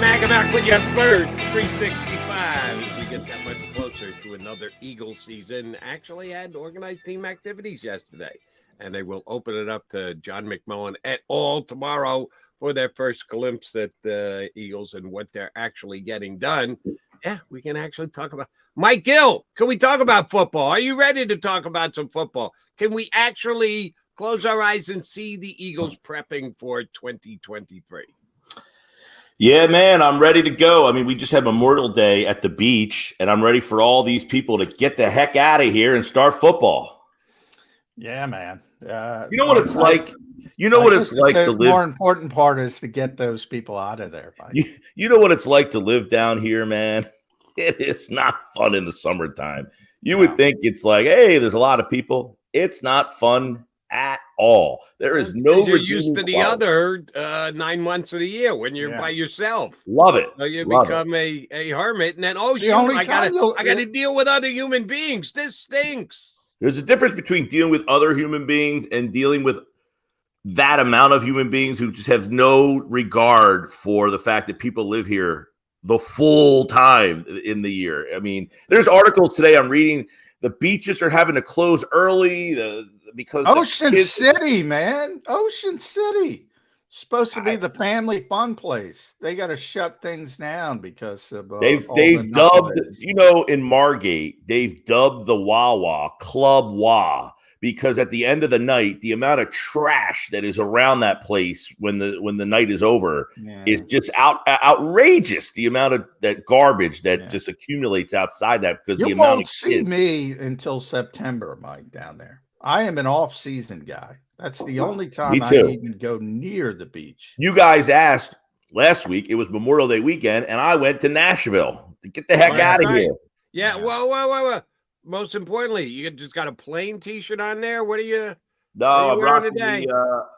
Back with your Birds 365 as we get that much closer to another Eagles season. Actually had organized team activities yesterday, and they will open it up to John McMullen et al. Tomorrow for their first glimpse at the Eagles and what they're actually getting done. Yeah, we can actually talk about Mike Gill. Can we talk about football? Are you ready to talk about some football? Can we actually close our eyes and see the Eagles prepping for 2023? Yeah, man, I'm ready to go. I mean, we just had Memorial Day at the beach, and I'm ready for all these people to get the heck out of here and start football. Yeah, man. You know what it's like? You know what it's like to live. The more important part is to get those people out of there. You know what it's like to live down here, man? It is not fun in the summertime. You would think it's like, hey, there's a lot of people. It's not fun at all. There is no. You're used to the other 9 months of the year when you're by yourself. Love it. So you become a hermit, and then I got to deal with other human beings. This stinks. There's a difference between dealing with other human beings and dealing with that amount of human beings who just have no regard for the fact that people live here the full time in the year. I mean, there's articles today I'm reading. The beaches are having to close early because Ocean City, man. Ocean City. Supposed to be the family fun place. They got to shut things down because of they've dubbed, in Margate, they've dubbed the Wawa Club Wah, because at the end of the night, the amount of trash that is around that place when the night is over is just outrageous. The amount of that garbage that just accumulates outside that, because you won't see me until September, Mike, down there. I am an off-season guy. That's the only time I even go near the beach. You guys asked last week. It was Memorial Day weekend, and I went to Nashville to get the heck out of here. Yeah. Whoa. Most importantly, you just got a plain T-shirt on there. What are you? No, I'm rocking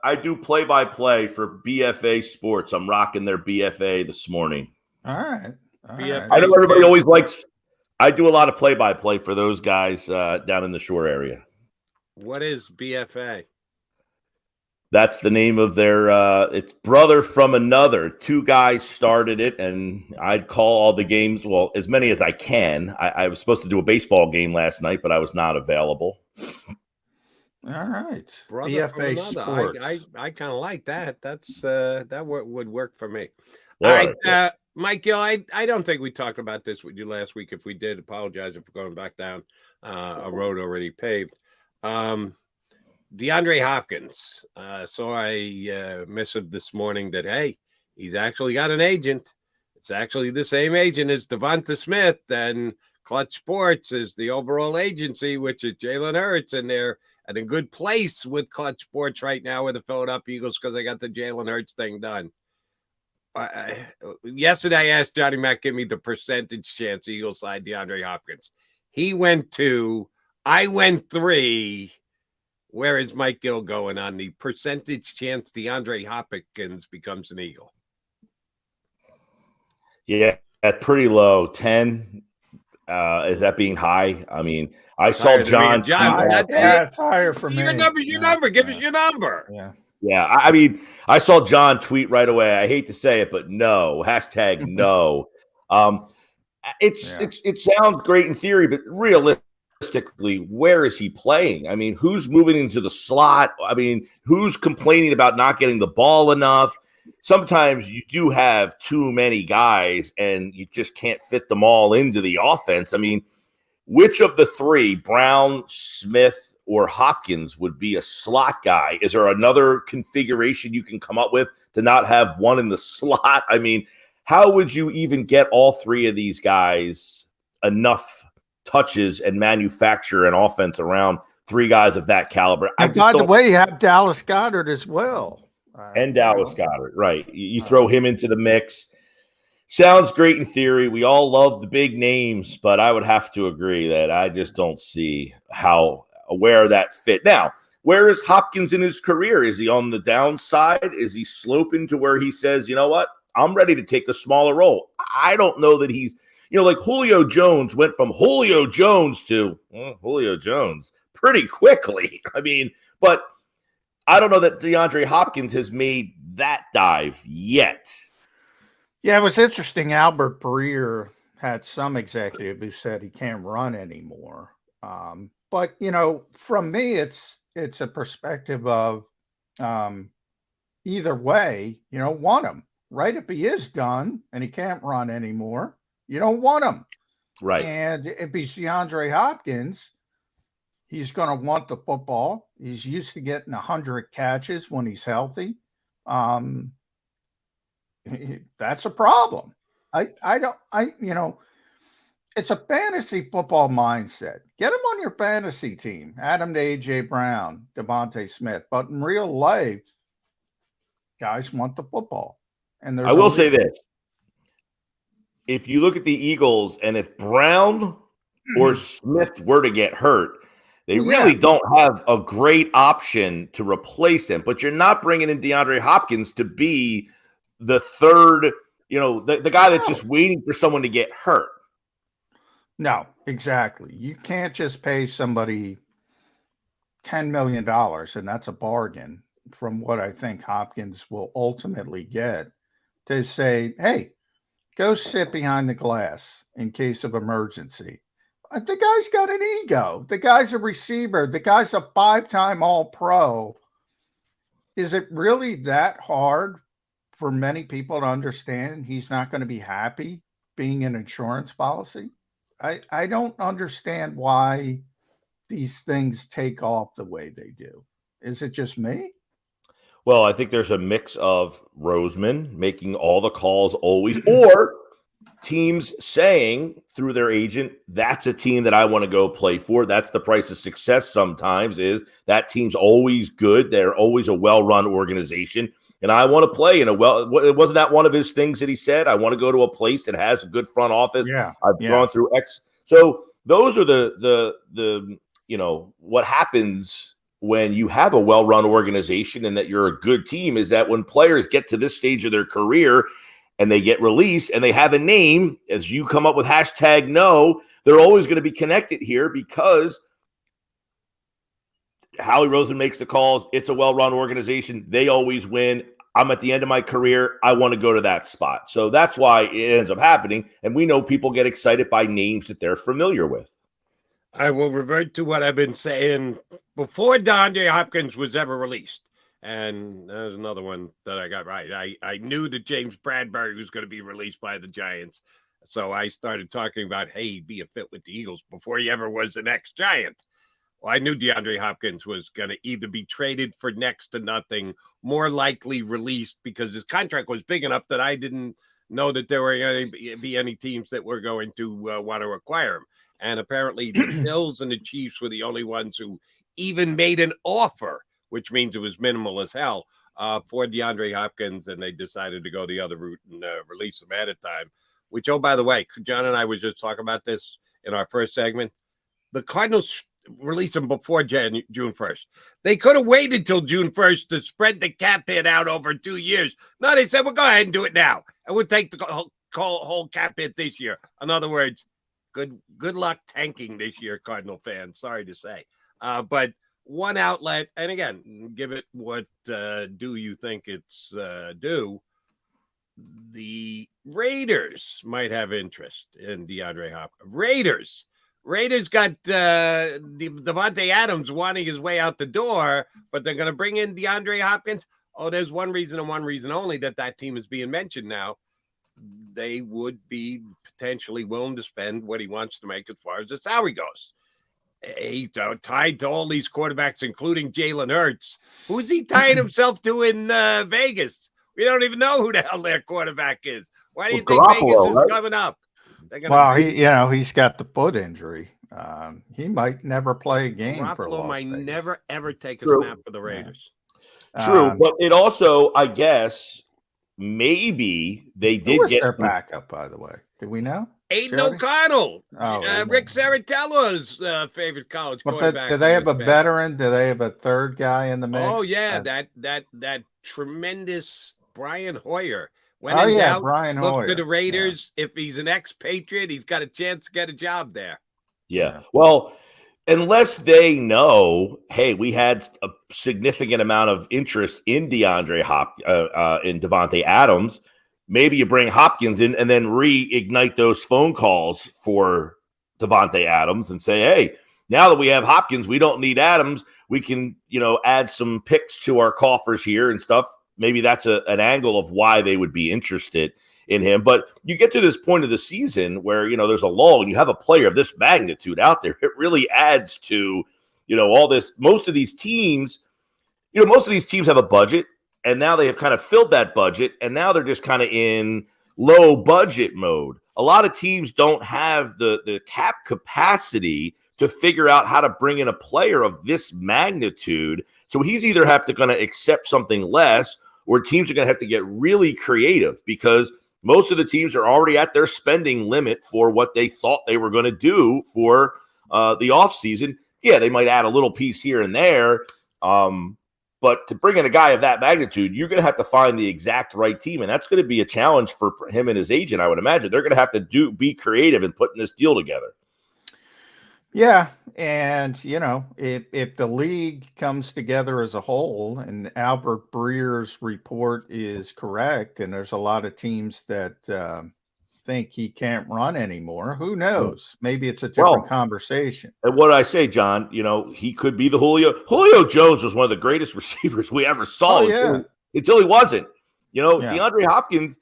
I do play-by-play for BFA Sports. I'm rocking their BFA this morning. All right. I know everybody always likes. I do a lot of play-by-play for those guys down in the shore area. What is BFA? That's the name of their it's Brother from Another. Two guys started it, and I'd call all the games, well, as many as I can. I was supposed to do a baseball game last night, but I was not available. All right. Brother BFA Sports. I kind of like that. That's that would work for me. All right. Mike Gill, I don't think we talked about this with you last week. If we did, apologize for going back down a road already paved. DeAndre Hopkins saw a missive this morning that, hey, he's actually got an agent. It's actually the same agent as Devonta Smith, and Clutch Sports is the overall agency, which is Jalen Hurts, and they're at a good place with Clutch Sports right now with the Philadelphia Eagles because they got the Jalen Hurts thing done. Yesterday, I asked Johnny Mac, give me the percentage chance Eagles side DeAndre Hopkins. He went 2. I went 3. Where is Mike Gill going on the percentage chance DeAndre Hopkins becomes an Eagle? Yeah, at pretty low. 10. Is that being high? I mean, I saw John. That's higher for me. Your number. Give us your number. Yeah. I mean, I saw John tweet right away. I hate to say it, but no. # no. It sounds great in theory, but realistically, where is he playing? I mean, who's moving into the slot? I mean, who's complaining about not getting the ball enough? Sometimes you do have too many guys and you just can't fit them all into the offense. I mean, which of the three, Brown, Smith, or Hopkins, would be a slot guy? Is there another configuration you can come up with to not have one in the slot? I mean, how would you even get all three of these guys enough touches and manufacture an offense around three guys of that caliber? And by the way, you have Dallas Goedert as well. And Dallas Goedert, right. You throw him into the mix. Sounds great in theory. We all love the big names, but I would have to agree that I just don't see where that fit. Now, where is Hopkins in his career? Is he on the downside? Is he sloping to where he says, you know what, I'm ready to take the smaller role? I don't know that he's, like Julio Jones went from Julio Jones to Julio Jones pretty quickly. I mean, but I don't know that DeAndre Hopkins has made that dive yet. Yeah, it was interesting. Albert Breer had some executive who said he can't run anymore. But from me, it's a perspective of either way, you don't want him, right? If he is done and he can't run anymore, you don't want him. Right. And if he's DeAndre Hopkins, he's going to want the football. He's used to getting 100 catches when he's healthy. That's a problem. It's a fantasy football mindset. Get him on your fantasy team. Add him to A.J. Brown, Devontae Smith. But in real life, guys want the football. And I will say this. If you look at the Eagles, and if Brown or Smith were to get hurt, they really don't have a great option to replace him. But you're not bringing in DeAndre Hopkins to be the third, the guy that's just waiting for someone to get hurt. No, exactly. You can't just pay somebody $10 million, and that's a bargain from what I think Hopkins will ultimately get, to say, hey, go sit behind the glass in case of emergency. The guy's got an ego. The guy's a receiver. The guy's a 5-time All-Pro. Is it really that hard for many people to understand he's not going to be happy being an insurance policy? I don't understand why these things take off the way they do. Is it just me? Well, I think there's a mix of Roseman making all the calls always, or teams saying through their agent, that's a team that I want to go play for. That's the price of success sometimes, is that team's always good. They're always a well-run organization. And I want to play wasn't that one of his things that he said? I want to go to a place that has a good front office. Yeah. I've gone through X. So those are the what happens when you have a well-run organization and that you're a good team, is that when players get to this stage of their career and they get released and they have a name, as you come up with #no, they're always going to be connected here because Howie Roseman makes the calls. It's a well-run organization. They always win. I'm at the end of my career. I want to go to that spot. So that's why it ends up happening. And we know people get excited by names that they're familiar with. I will revert to what I've been saying before DeAndre Hopkins was ever released. And there's another one that I got right. I knew that James Bradbury was going to be released by the Giants. So I started talking about, hey, be a fit with the Eagles before he ever was the next Giant. Well, I knew DeAndre Hopkins was going to either be traded for next to nothing, more likely released, because his contract was big enough that I didn't know that there were going to be any teams that were going to want to acquire him. And apparently the Bills and the Chiefs were the only ones who even made an offer, which means it was minimal as hell, for DeAndre Hopkins, and they decided to go the other route and release him at a time, which, oh, by the way, John and I were just talking about this in our first segment. The Cardinals release him before June 1st. They could have waited till June 1st to spread the cap hit out over 2 years. No, they said, well, go ahead and do it now, and we'll take the whole cap hit this year. In other words, good luck tanking this year, Cardinal fans. Sorry to say. But one outlet, and again, give it what do you think it's due. The Raiders might have interest in DeAndre Hopkins. Raiders got Devontae Adams wanting his way out the door, but they're going to bring in DeAndre Hopkins. Oh, there's one reason and one reason only that team is being mentioned now. They would be potentially willing to spend what he wants to make as far as the salary goes. He's tied to all these quarterbacks, including Jalen Hurts. Who's he tying himself to in Vegas? We don't even know who the hell their quarterback is. Why do you think Vegas is coming up? Well, he's got the foot injury. He might never play a game for Las might Vegas. never, ever take a snap for the Raiders. Yeah. True, but it also, I guess, maybe they did get their backup, by the way. Do we know? Aiden O'Connell, Rick Saratello's favorite college quarterback. Do they have a veteran? Do they have a third guy in the mix? Oh yeah, that tremendous Brian Hoyer. Brian Hoyer. Look to the Raiders. Yeah. If he's an ex-Patriot, he's got a chance to get a job there. Yeah. Well, unless they know, hey, we had a significant amount of interest in DeAndre in Devontae Adams. maybe you bring Hopkins in and then reignite those phone calls for Devontae Adams and say, hey, now that we have Hopkins, we don't need Adams. We can, add some picks to our coffers here and stuff. Maybe that's an angle of why they would be interested in him. But you get to this point of the season where, there's a lull and you have a player of this magnitude out there. It really adds to, all this. Most of these teams have a budget, and now they have kind of filled that budget, and now they're just kind of in low budget mode. A lot of teams don't have the cap capacity to figure out how to bring in a player of this magnitude. So he's either going to accept something less, or teams are going to have to get really creative, because most of the teams are already at their spending limit for what they thought they were going to do for the offseason. Yeah, they might add a little piece here and there, but to bring in a guy of that magnitude, you're going to have to find the exact right team, and that's going to be a challenge for him and his agent, I would imagine. They're going to have to be creative in putting this deal together. Yeah, and if the league comes together as a whole, and Albert Breer's report is correct, and there's a lot of teams that think he can't run anymore, who knows? Maybe it's a different conversation. And what I say, John, he could be the Julio Jones was one of the greatest receivers we ever saw until he wasn't. DeAndre Hopkins,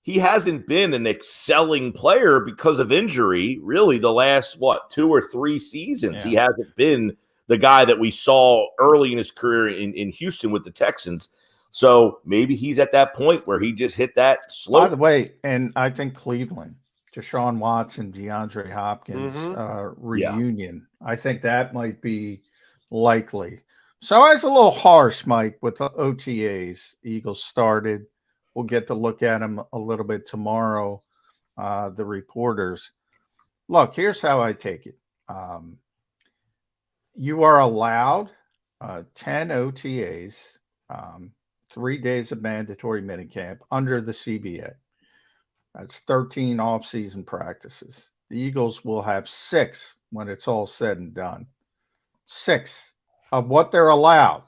he hasn't been an excelling player because of injury, really, the last, 2 or 3 seasons. Yeah. He hasn't been the guy that we saw early in his career in Houston with the Texans. So maybe he's at that point where he just hit that slope. By the way, and I think Cleveland, Deshaun Watson, DeAndre Hopkins reunion, I think that might be likely. So I was a little harsh, Mike, with the OTAs. Eagles started. We'll get to look at them a little bit tomorrow, the reporters. Look, here's how I take it. You are allowed 10 OTAs, 3 days of mandatory minicamp under the CBA. That's 13 off-season practices. The Eagles will have 6 when it's all said and done. 6 of what they're allowed.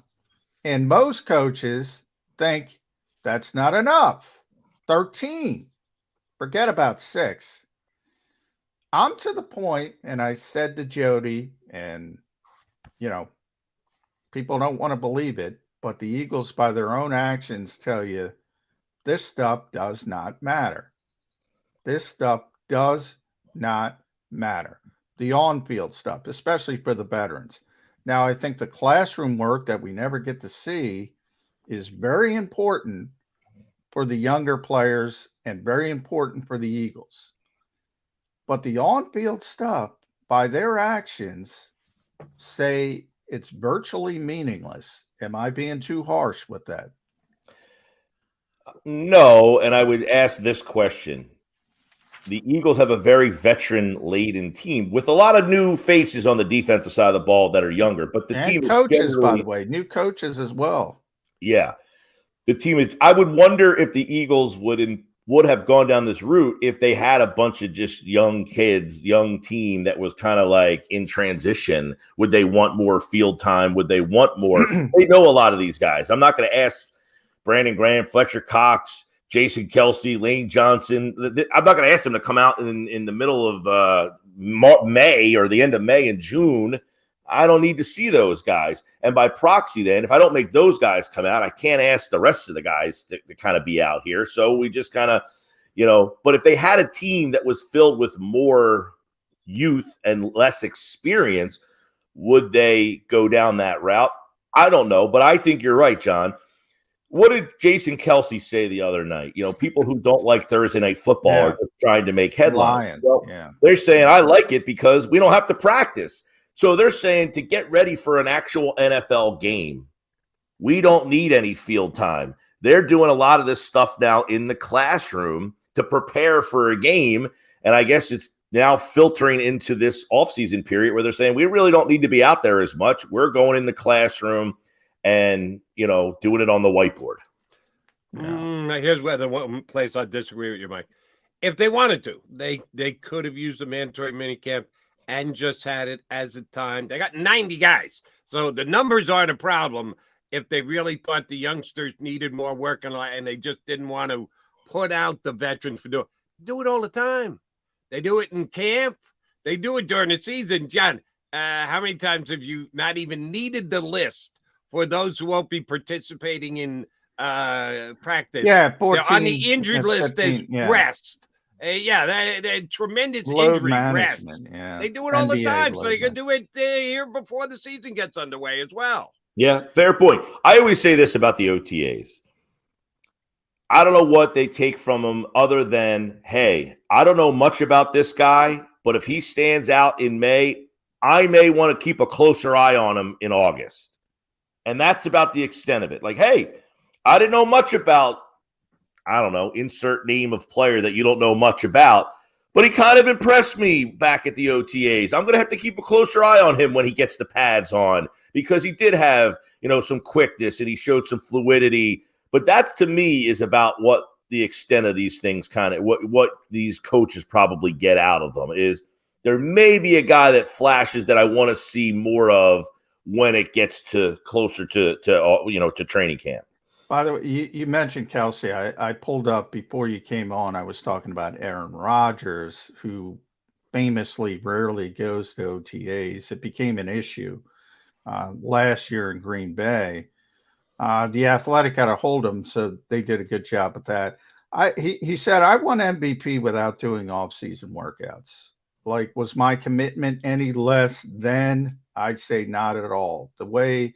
And most coaches think that's not enough. 13. Forget about 6. I'm to the point, and I said to Jody, and, people don't want to believe it, but the Eagles, by their own actions, tell you this stuff does not matter. This stuff does not matter. The on-field stuff, especially for the veterans. Now, I think the classroom work that we never get to see is very important for the younger players and very important for the Eagles. But the on-field stuff, by their actions, say it's virtually meaningless. Am I being too harsh with that? No, and I would ask this question. The Eagles have a very veteran-laden team with a lot of new faces on the defensive side of the ball that are younger. But the team coaches, by the way, new coaches as well. Yeah. The team is. I would wonder if the Eagles would have gone down this route if they had a bunch of just young kids, young team that was kind of like in transition. Would they want more field time? Would they want more? They know a lot of these guys. I'm not going to ask Brandon Graham, Fletcher Cox, Jason Kelsey, Lane Johnson. I'm not going to ask them to come out in the middle of May or the end of May and June. I don't need to see those guys. And by proxy, then, if I don't make those guys come out, I can't ask the rest of the guys to kind of be out here. So we just kind of, but if they had a team that was filled with more youth and less experience, would they go down that route? I don't know, but I think you're right, John. What did Jason Kelsey say the other night? People who don't like Thursday night football are just trying to make headlines. Well, they're saying, I like it because we don't have to practice. So they're saying to get ready for an actual NFL game, we don't need any field time. They're doing a lot of this stuff now in the classroom to prepare for a game. And I guess it's now filtering into this offseason period where they're saying we really don't need to be out there as much. We're going in the classroom and, doing it on the whiteboard. Here's where the one place I disagree with you, Mike. If they wanted to, they could have used the mandatory minicamp and just had it as a time. They got 90 guys. So the numbers aren't a problem if they really thought the youngsters needed more work and they just didn't want to put out the veterans for do it all the time. They do it in camp. They do it during the season. John, how many times have you not even needed the list for those who won't be participating in practice? 14, on the injured list 15, as rest. That tremendous load injury management. rest. Yeah, They do it all the NBA time, so they can management. do it here before the season gets underway as well. Yeah, fair point. I always say this about the OTAs. I don't know what they take from him other than, hey, I don't know much about this guy, but if he stands out in May, I may want to keep a closer eye on him in August. And that's about the extent of it. Like, hey, I didn't know much about, I don't know, insert name of player that you don't know much about, but he kind of impressed me back at the OTAs. I'm going to have to keep a closer eye on him when he gets the pads on because he did have, some quickness and he showed some fluidity. But that, to me, is about what the extent of these things kind of what these coaches probably get out of them is there may be a guy that flashes that I want to see more of when it gets to closer to training camp. By the way, you mentioned Kelsey. I pulled up before you came on. I was talking about Aaron Rodgers, who famously rarely goes to OTAs. It became an issue last year in Green Bay. The Athletic got a hold of him, so they did a good job with that. He said, I won MVP without doing off-season workouts. Like, was my commitment any less then? I'd say not at all. The way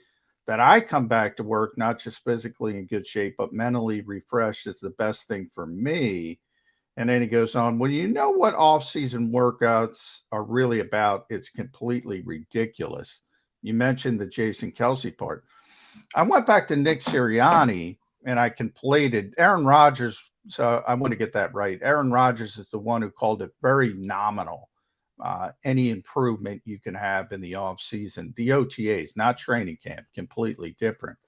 that I come back to work, not just physically in good shape, but mentally refreshed is the best thing for me. And then he goes on, well, you know what off-season workouts are really about? It's completely ridiculous. You mentioned the Jason Kelsey part. I went back to Nick Sirianni and I conflated Aaron Rodgers. So I want to get that right. Aaron Rodgers is the one who called it very nominal. Any improvement you can have in the offseason, the OTAs, not training camp, completely different.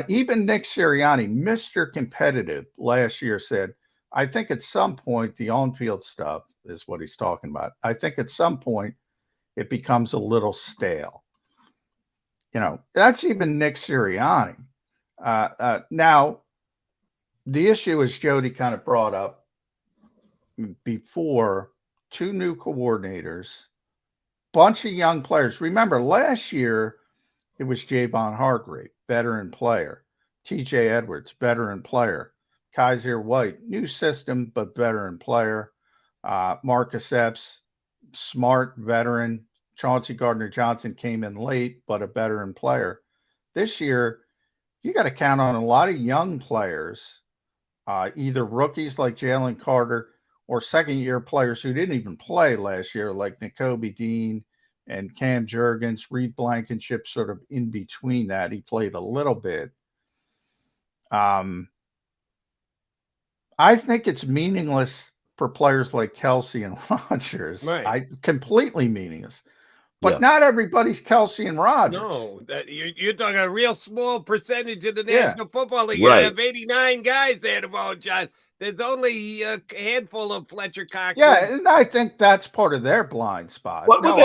Even Nick Sirianni, Mr. Competitive, last year said, I think at some point the on-field stuff is what he's talking about. I think at some point it becomes a little stale. That's even Nick Sirianni. Now, the issue, as Jody kind of brought up before, 2 new coordinators, bunch of young players. Remember, last year, it was Javon Hargrave, veteran player. TJ Edwards, veteran player. Kaiser White, new system, but veteran player. Marcus Epps, smart veteran. Chauncey Gardner-Johnson came in late, but a veteran player. This year, you got to count on a lot of young players, either rookies like Jalen Carter or second-year players who didn't even play last year, like Nakobe Dean and Cam Jurgens, Reed Blankenship, sort of in between that. He played a little bit. I think it's meaningless for players like Kelsey and Rodgers. Right. Completely meaningless. But not everybody's Kelsey and Rodgers. No, you're talking a real small percentage of the National Football League. Right. You have 89 guys there tomorrow, John. There's only a handful of Fletcher Cox. Yeah, and I think that's part of their blind spot. But with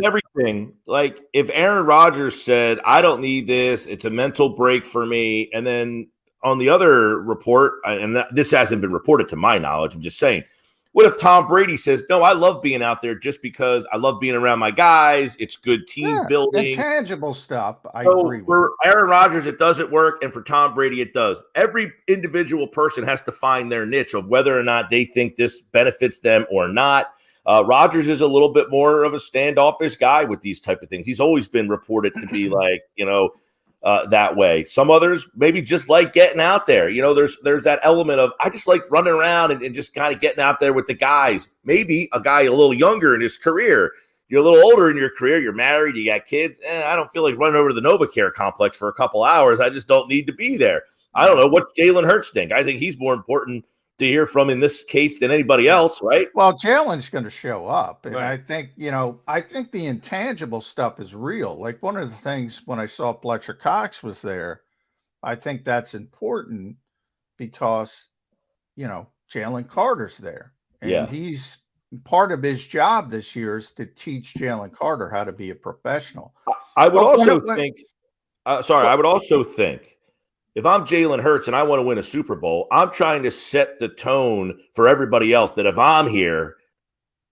everything, like if Aaron Rodgers said, I don't need this, it's a mental break for me. And then on the other report, and this hasn't been reported to my knowledge, I'm just saying, what if Tom Brady says, no, I love being out there just because I love being around my guys. It's good team building. Intangible stuff. I agree with. For Aaron Rodgers, it doesn't work. And for Tom Brady, it does. Every individual person has to find their niche of whether or not they think this benefits them or not. Rodgers is a little bit more of a standoffish guy with these type of things. He's always been reported to be like, that way. Some others maybe just like getting out there. There's that element of I just like running around and just kind of getting out there with the guys. Maybe a guy a little younger in his career. You're a little older in your career. You're married. You got kids. I don't feel like running over to the NovaCare complex for a couple hours. I just don't need to be there. I don't know. What Jalen Hurts think? I think he's more important to hear from in this case than anybody else, right? Well, Jalen's going to show up. And right. I think the intangible stuff is real. Like one of the things when I saw Fletcher Cox was there, I think that's important because, Jalen Carter's there. And he's part of his job this year is to teach Jalen Carter how to be a professional. I would also think if I'm Jalen Hurts and I want to win a Super Bowl, I'm trying to set the tone for everybody else that if I'm here,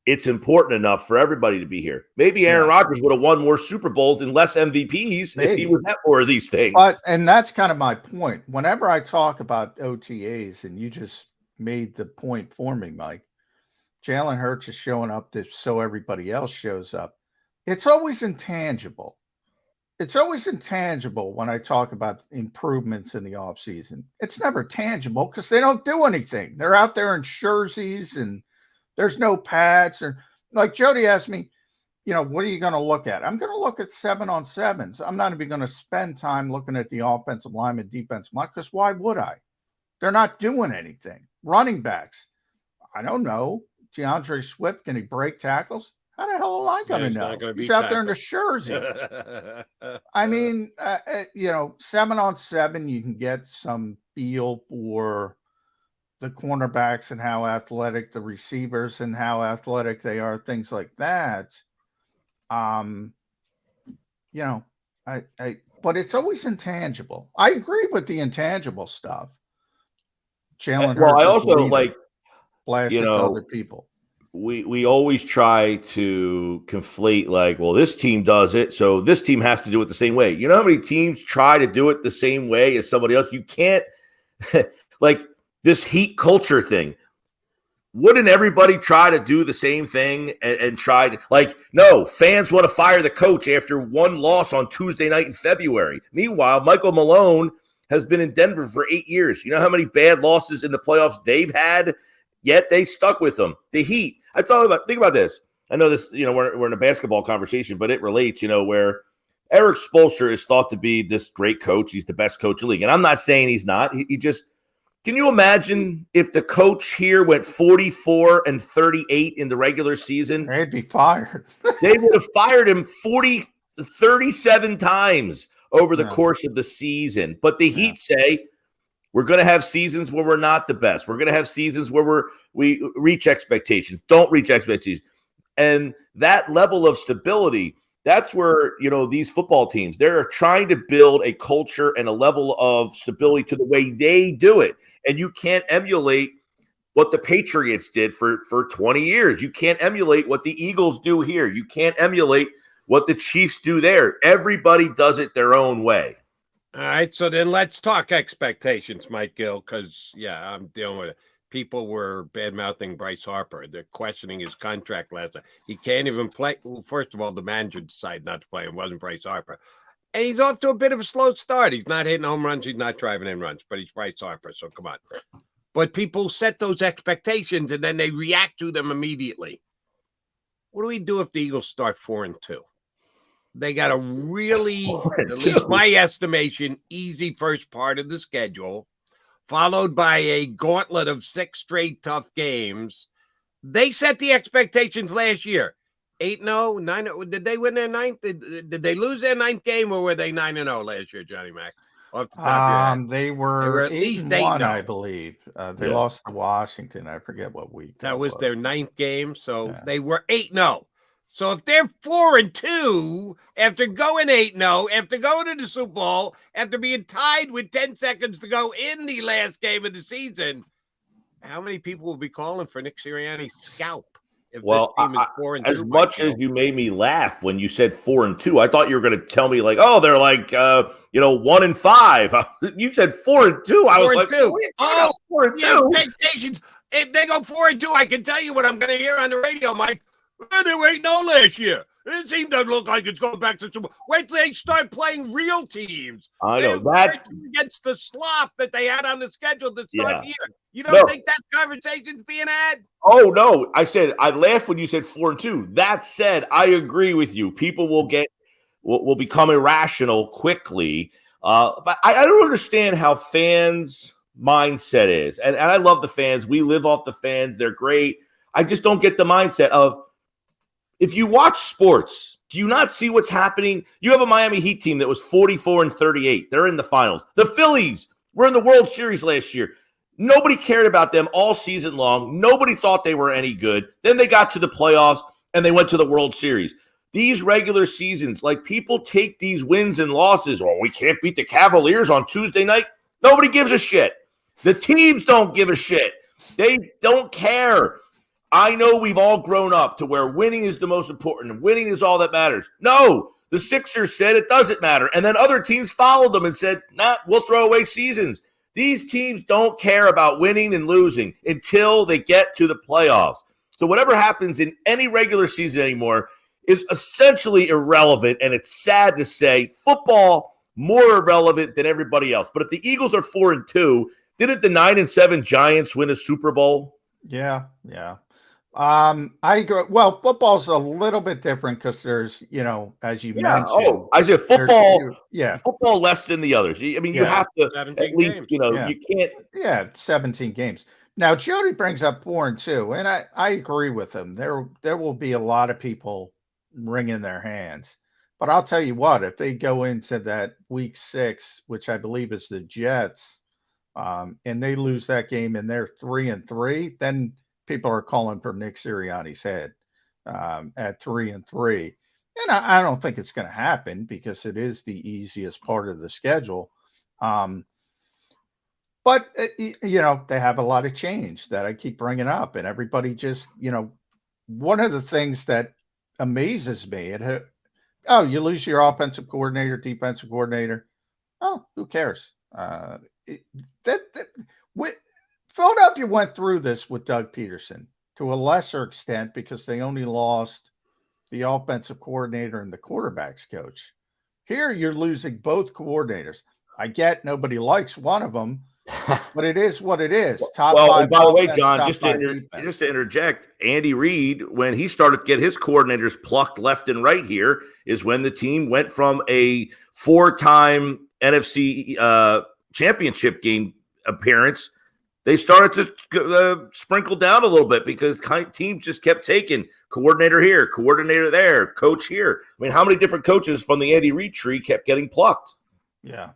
it's important enough for everybody to be here. Maybe Aaron Rodgers would have won more Super Bowls and less MVPs if he was at more of these things. And that's kind of my point. Whenever I talk about OTAs, and you just made the point for me, Mike, Jalen Hurts is showing up so everybody else shows up. It's always intangible. It's always intangible when I talk about improvements in the offseason. It's never tangible because they don't do anything. They're out there in jerseys and there's no pads. Or like Jody asked me, what are you going to look at? I'm going to look at 7-on-7s. I'm not even going to spend time looking at the offensive line and defensive line because why would I? They're not doing anything. Running backs, I don't know. DeAndre Swift, can he break tackles? How the hell am I going to know? He's out there in the jersey. I mean, 7-on-7, you can get some feel for the cornerbacks and how athletic the receivers and how athletic they are, things like that. But it's always intangible. I agree with the intangible stuff. Jalen Hurts. Well, I also other people. We always try to conflate this team does it, so this team has to do it the same way. You know how many teams try to do it the same way as somebody else? You can't this heat culture thing. Wouldn't everybody try to do the same thing and try to no, fans want to fire the coach after one loss on Tuesday night in February. Meanwhile, Michael Malone has been in Denver for 8 years. You know how many bad losses in the playoffs they've had? Yet they stuck with them. The Heat. Think about this. I know this, we're in a basketball conversation, but it relates, where Eric Spoelstra is thought to be this great coach. He's the best coach in the league. And I'm not saying he's not. He just, can you imagine if the coach here went 44-38 in the regular season? They'd be fired. They would have fired him 37 times over the course of the season. But the Heat say, we're going to have seasons where we're not the best. We're going to have seasons where we reach expectations, don't reach expectations. And that level of stability, that's where, these football teams, they're trying to build a culture and a level of stability to the way they do it. And you can't emulate what the Patriots did for 20 years. You can't emulate what the Eagles do here. You can't emulate what the Chiefs do there. Everybody does it their own way. All right, so then let's talk expectations, Mike Gill, because, I'm dealing with it. People were bad-mouthing Bryce Harper. They're questioning his contract last night. He can't even play. Well, first of all, the manager decided not to play him. It wasn't Bryce Harper. And he's off to a bit of a slow start. He's not hitting home runs. He's not driving in runs, but he's Bryce Harper, so come on. But people set those expectations, and then they react to them immediately. What do we do if the Eagles start 4-2? They got a really, at least my estimation, easy first part of the schedule, followed by a gauntlet of 6 straight tough games. They set the expectations last year. 8-0, 9-0. Did they win their ninth? Did they lose their ninth game, or were they 9-0 last year, Johnny Mac? Off the top of your head. They were at least 8-1, I believe. They lost to Washington. I forget what week. That was their ninth game, so they were 8-0. So if they're 4-2 after going 8-0, after going to the Super Bowl, after being tied with 10 seconds to go in the last game of the season, how many people will be calling for Nick Sirianni's scalp? If this team is 4-2, as much as you made me laugh when you said 4-2, I thought you were going to tell me they're 1-5. You said 4-2. I was like, 4-2. Expectations. If they go 4-2, I can tell you what I'm going to hear on the radio, Mike. They were 8-0 last year. It seems to look like it's going back to Super Bowl. Wait till they start playing real teams. I know that against the slop that they had on the schedule to start the year. You don't think that conversation's being had? Oh no! I laughed when you said 4-2. That said, I agree with you. People will become irrational quickly. But I don't understand how fans' mindset is, and I love the fans. We live off the fans. They're great. I just don't get the mindset of. If you watch sports, do you not see what's happening? You have a Miami Heat team that was 44-38. They're in the finals. The Phillies were in the World Series last year. Nobody cared about them all season long. Nobody thought they were any good. Then they got to the playoffs, and they went to the World Series. These regular seasons, people take these wins and losses. Oh, we can't beat the Cavaliers on Tuesday night. Nobody gives a shit. The teams don't give a shit. They don't care. I know we've all grown up to where winning is the most important and winning is all that matters. No, the Sixers said it doesn't matter. And then other teams followed them and said, nah, we'll throw away seasons. These teams don't care about winning and losing until they get to the playoffs. So whatever happens in any regular season anymore is essentially irrelevant. And it's sad to say football more irrelevant than everybody else. But if the Eagles are 4-2, didn't the 9-7 Giants win a Super Bowl? Yeah. I agree. Well, football's a little bit different because there's, as you mentioned. Oh, I said football. Yeah, football less than the others. I mean, you have to at least, games. You can't. Yeah, 17 games. Now, Jody brings up 4-2, and I agree with him. There will be a lot of people wringing their hands. But I'll tell you what, if they go into that week 6, which I believe is the Jets, and they lose that game and they're 3-3, then people are calling for Nick Sirianni's head at 3-3. And I don't think it's going to happen because it is the easiest part of the schedule. But, they have a lot of change that I keep bringing up. And everybody just, one of the things that amazes me, you lose your offensive coordinator, defensive coordinator. Oh, who cares? Philadelphia went through this with Doug Peterson to a lesser extent because they only lost the offensive coordinator and the quarterback's coach. Here, you're losing both coordinators. I get nobody likes one of them, but it is what it is. Top five. By the way, John, just to interject, Andy Reid, when he started to get his coordinators plucked left and right here, is when the team went from a 4-time NFC championship game appearance. They started to sprinkle down a little bit because teams just kept taking coordinator here, coordinator there, coach here. I mean, how many different coaches from the Andy Reid tree kept getting plucked? Yeah.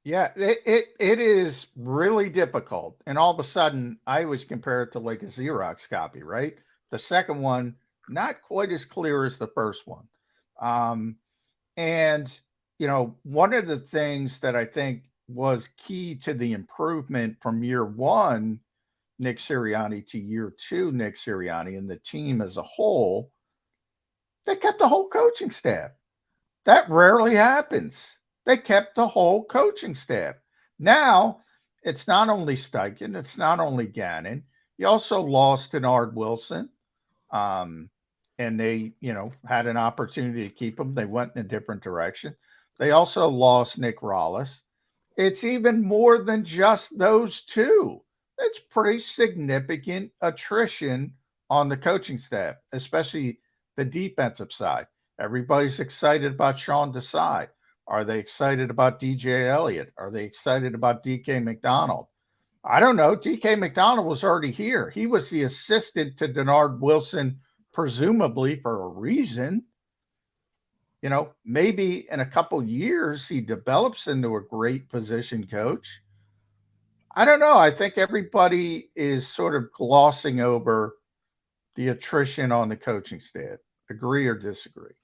It is really difficult. And all of a sudden, I always compare it to like a Xerox copy, right? The second one, not quite as clear as the first one. And, one of the things that I think was key to the improvement from year 1, Nick Sirianni, to year 2, Nick Sirianni, and the team as a whole, they kept the whole coaching staff. That rarely happens. They kept the whole coaching staff. Now, it's not only Steichen, it's not only Gannon. You also lost Denard Wilson, and they, had an opportunity to keep him. They went in a different direction. They also lost Nick Rollis. It's even more than just those two. It's pretty significant attrition on the coaching staff, especially the defensive side. Everybody's excited about Sean Desai. Are they excited about DJ Elliott? Are they excited about DK McDonald? I don't know. DK McDonald was already here. He was the assistant to Denard Wilson, presumably for a reason. Maybe in a couple years, he develops into a great position coach. I don't know. I think everybody is sort of glossing over the attrition on the coaching staff. Agree or disagree?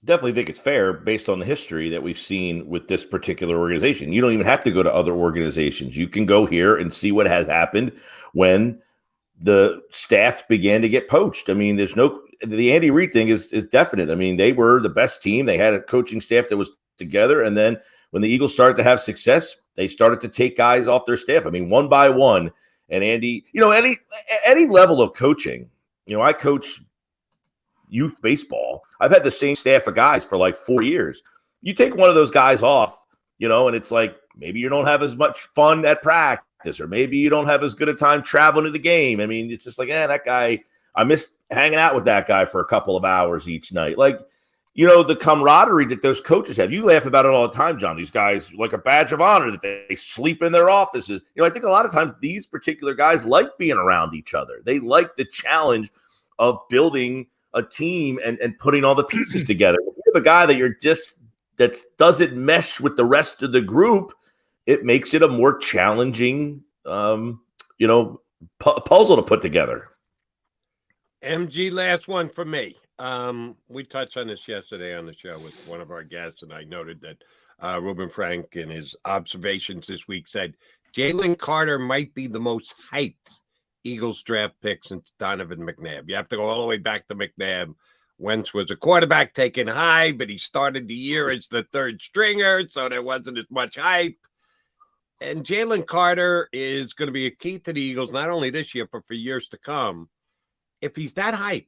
Definitely think it's fair based on the history that we've seen with this particular organization. You don't even have to go to other organizations. You can go here and see what has happened when the staff began to get poached. I mean, the Andy Reid thing is definite. I mean, they were the best team. They had a coaching staff that was together. And then when the Eagles started to have success, they started to take guys off their staff. I mean, one by one. And Andy, any level of coaching, I coach youth baseball. I've had the same staff of guys for like 4 years. You take one of those guys off, and it's like maybe you don't have as much fun at practice, or maybe you don't have as good a time traveling to the game. I mean, it's just like, that guy, I miss hanging out with that guy for a couple of hours each night. Like, the camaraderie that those coaches have. You laugh about it all the time, John. These guys, like a badge of honor that they sleep in their offices. I think a lot of times these particular guys like being around each other. They like the challenge of building a team and putting all the pieces together. If you have a guy that doesn't mesh with the rest of the group, it makes it a more challenging, puzzle to put together. MG, last one for me. We touched on this yesterday on the show with one of our guests, and I noted that Ruben Frank, in his observations this week, said Jalen Carter might be the most hyped Eagles draft pick since Donovan McNabb. You have to go all the way back to McNabb. Wentz was a quarterback taken high, but he started the year as the third stringer, so there wasn't as much hype. And Jalen Carter is going to be a key to the Eagles, not only this year, but for years to come. If he's that hyped,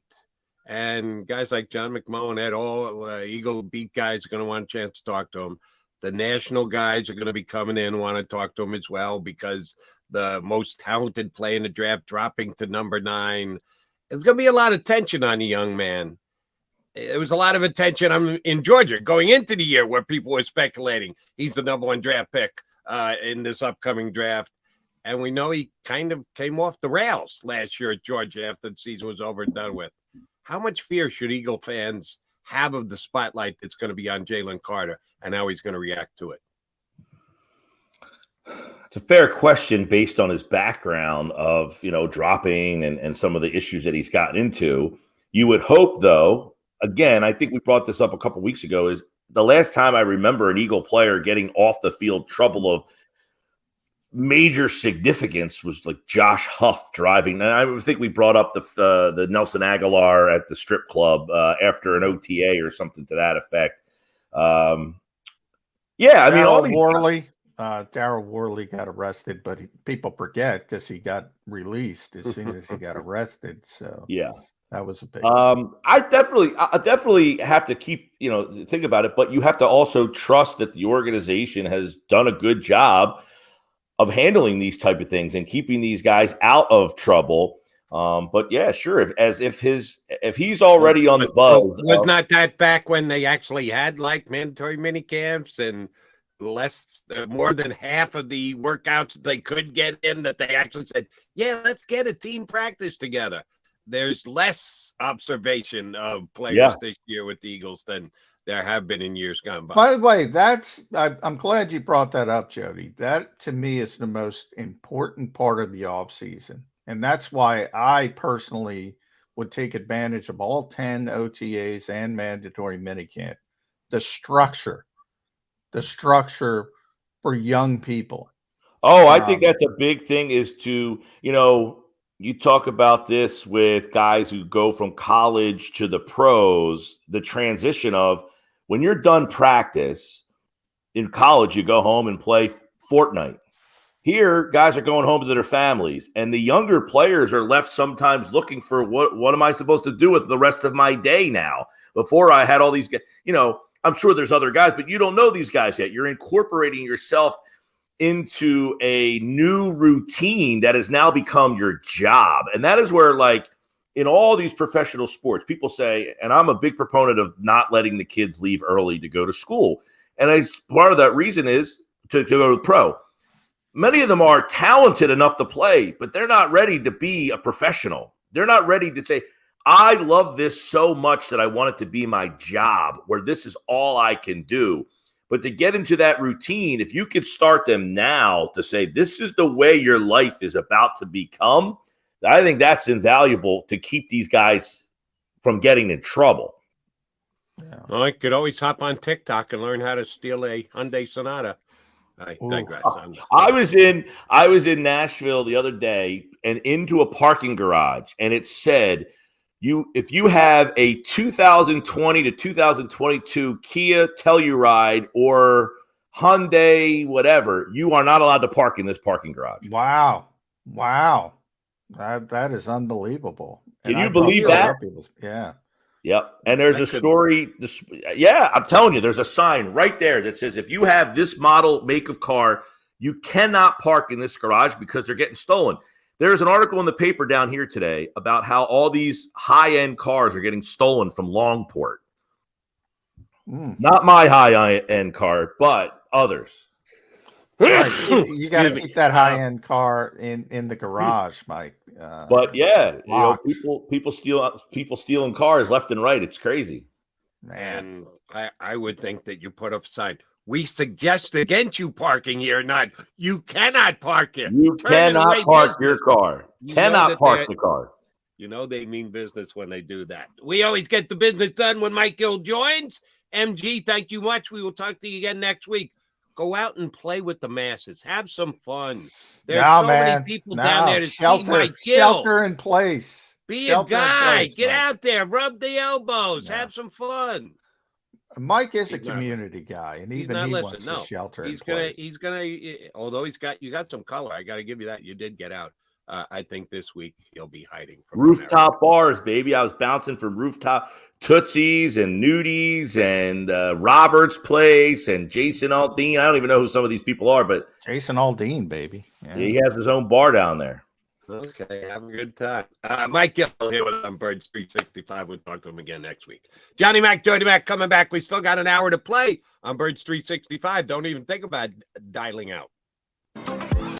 and guys like John McMullen, et al., Eagle beat guys are going to want a chance to talk to him. The national guys are going to be coming in and want to talk to him as well, because the most talented player in the draft dropping to number 9. There's going to be a lot of tension on the young man. There was a lot of attention in Georgia going into the year where people were speculating he's the number 1 draft pick in this upcoming draft. And we know he kind of came off the rails last year at Georgia after the season was over and done with. How much fear should Eagle fans have of the spotlight that's going to be on Jalen Carter and how he's going to react to it? It's a fair question based on his background of, dropping and some of the issues that he's gotten into. You would hope, though, again, I think we brought this up a couple weeks ago, is the last time I remember an Eagle player getting off the field trouble of major significance was like Josh Huff driving. And I think we brought up the Nelson Aguilar at the strip club after an OTA or something to that effect. All these Worley. Darryl Worley got arrested, but people forget because he got released as soon as he got arrested. So yeah, that was a big. I definitely have to keep think about it, but you have to also trust that the organization has done a good job of handling these type of things and keeping these guys out of trouble. But yeah, sure. If he's already on the buzz, was not that back when they actually had like mandatory mini camps and more than half of the workouts they could get in that they actually said, yeah, let's get a team practice together. There's less observation of players this year with the Eagles than there have been in years gone by. By the way, I'm glad you brought that up, Jody. That to me is the most important part of the offseason. And that's why I personally would take advantage of all 10 OTAs and mandatory minicamp. The structure for young people. Oh, I think that's a big thing is to, you talk about this with guys who go from college to the pros, the transition of when you're done practice in college, you go home and play Fortnite. Here, guys are going home to their families, and the younger players are left sometimes looking for what am I supposed to do with the rest of my day now? Before I had all these guys, I'm sure there's other guys, but you don't know these guys yet. You're incorporating yourself into a new routine that has now become your job. And that is where, like, in all these professional sports, people say, and I'm a big proponent of not letting the kids leave early to go to school. And part of that reason is to go to pro. Many of them are talented enough to play, but they're not ready to be a professional. They're not ready to say, I love this so much that I want it to be my job, where this is all I can do. But to get into that routine, if you could start them now to say, this is the way your life is about to become, I think that's invaluable to keep these guys from getting in trouble. Yeah. Well, I could always hop on TikTok and learn how to steal a Hyundai Sonata. I digress. I was in Nashville the other day and into a parking garage, and it said, if you have a 2020 to 2022 Kia Telluride or Hyundai, whatever, you are not allowed to park in this parking garage. Wow. That is unbelievable. Can you believe that? Yeah. Yep. And there's a story. I'm telling you, there's a sign right there that says if you have this model, make of car, you cannot park in this garage because they're getting stolen. There's an article in the paper down here today about how all these high-end cars are getting stolen from Longport. Not my high-end car, but others. Right. You got to keep that high-end car in the garage, Mike. But yeah, people stealing cars left and right. It's crazy. Man, I would think that you put up a sign. We suggest against you parking here, not you cannot park here. You cannot park your car. Cannot park the car. You know they mean business when they do that. We always get the business done when Mike Gill joins. MG, thank you much. We will talk to you again next week. Go out and play with the masses. Have some fun. There's many people down there to see my Gill. Shelter in place. Be a guy. Get out there. Rub the elbows. Yeah. Have some fun. Mike is a community guy, and even he wants to shelter in place. He's gonna. Although you got some color. I got to give you that. You did get out. I think this week he'll be hiding from rooftop bars, baby. I was bouncing from rooftop Tootsie's and Nudies and Robert's Place and Jason Aldean. I don't even know who some of these people are, but Jason Aldean, baby. Yeah. He has his own bar down there. Okay, have a good time. Mike Gill here with Birds 365. We'll talk to him again next week. Johnny Mac, Jody Mac coming back. We still got an hour to play on Birds 365. Don't even think about dialing out.